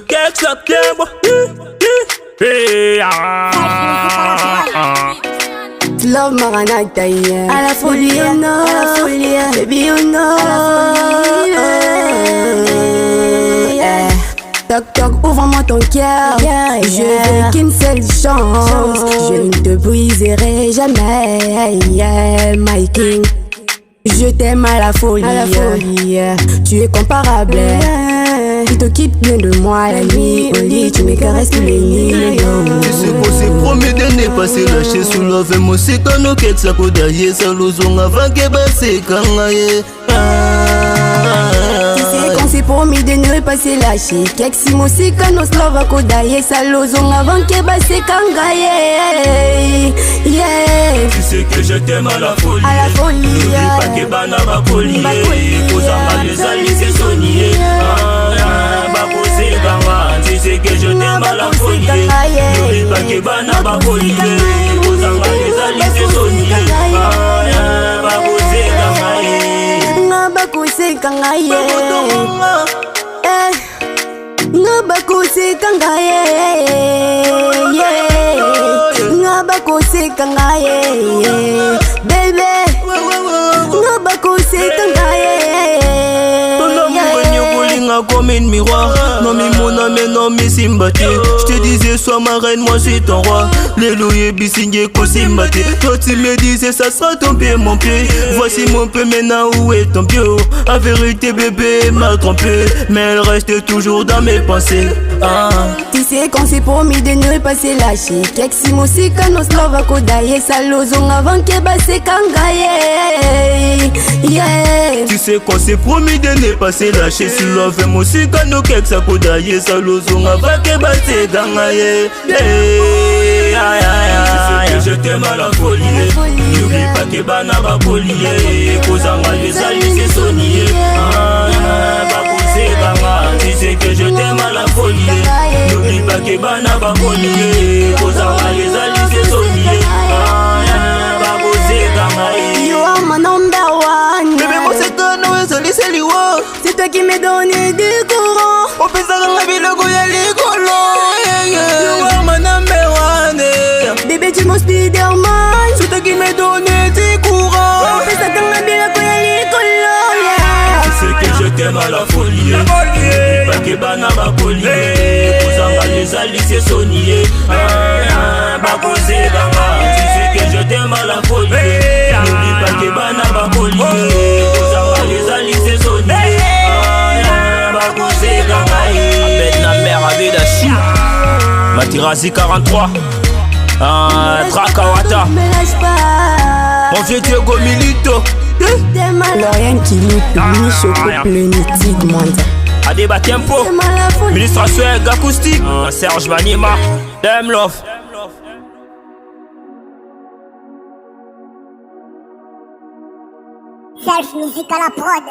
Quel choc de bois. Love Maranatha, yeah. À la folie, you know. À la folie, baby, you know. Yeah. Toc toc, ouvre-moi ton cœur. Je veux qu'une seule chance. Je ne te briserai jamais. Yeah, my king. Je t'aime à la folie. Tu es comparable. Tu t'occupes bien de moi la nuit au lit, tu me caresses tous les nuits. Tu sais qu'on s'est promis de ne pas se lâcher sous la vie. Moi c'est quand nous qu'est-ce qu'on d'ailleurs ça l'osons avant que c'est quand tu sais qu'on s'est promis de ne pas se lâcher. Keksi musika nos love kodaye ça l'osons avant que c'est quand yeah. Tu sais que je t'aime à la folie. À la folie. N'oublie pas que bana va collier. Posama les amis c'est sonnier. Tu sais que je t'aime à la folie. N'oublie pas que bana va collier. Posama les amis c'est sonnier. Bakuse kangaye. Bakuse kangaye. Bakuse kangaye. Baby. Bakuse kangaye. Comme une miroir, non mi mon âme, non mi simbati. Je te disais sois ma reine, moi je suis ton roi. L'éloigné bisingé kosimati. Toi tu me disais ça sera ton pied, mon pied. Voici mon pied maintenant, où est ton pied? La vérité bébé m'a trompé, mais elle reste toujours dans mes pensées. Tu sais qu'on s'est promis de ne pas se lâcher. Keksi musika nos love kodaye salozong avant que c'est kangaye. Yeah. Tu sais qu'on s'est promis de ne pas se lâcher. Si love musika no kek sa kodaye salozong avant que c'est kangaye. Tu sais que je t'aime à la folie. N'oublie pas que bana va collier. Posama les amis c'est sonnier. Tu sais que je t'aime à la folie. N'oublie pas que bana va collier. Posama les amis c'est sonnier. You are my number one. Bébé moi c'est toi, non c'est lui. C'est toi qui me donne du courant. On peut ça dans la ville le goût les colons. You are my number one. Bébé tu mon Spiderman. C'est toi qui me donne du courant. On peut ça dans la ville le goût les colons. Tu sais que je t'aime à la folie. N'oublie pas que bana va collier. Posama les amis c'est sonnier. Tu sais que je t'aime à la folie. N'oublie pas que bana va collier. Posama les amis c'est sonnier. Avec la mère avec la chou. Matirazi 43. Trakawata. Mon vieux Diego Milito. L'Orient qui loupe, ni choco plénitique, monde. Adeba Tempo. Illustration acoustique. Serge Vanima. Dem Love. Self musique à la prod.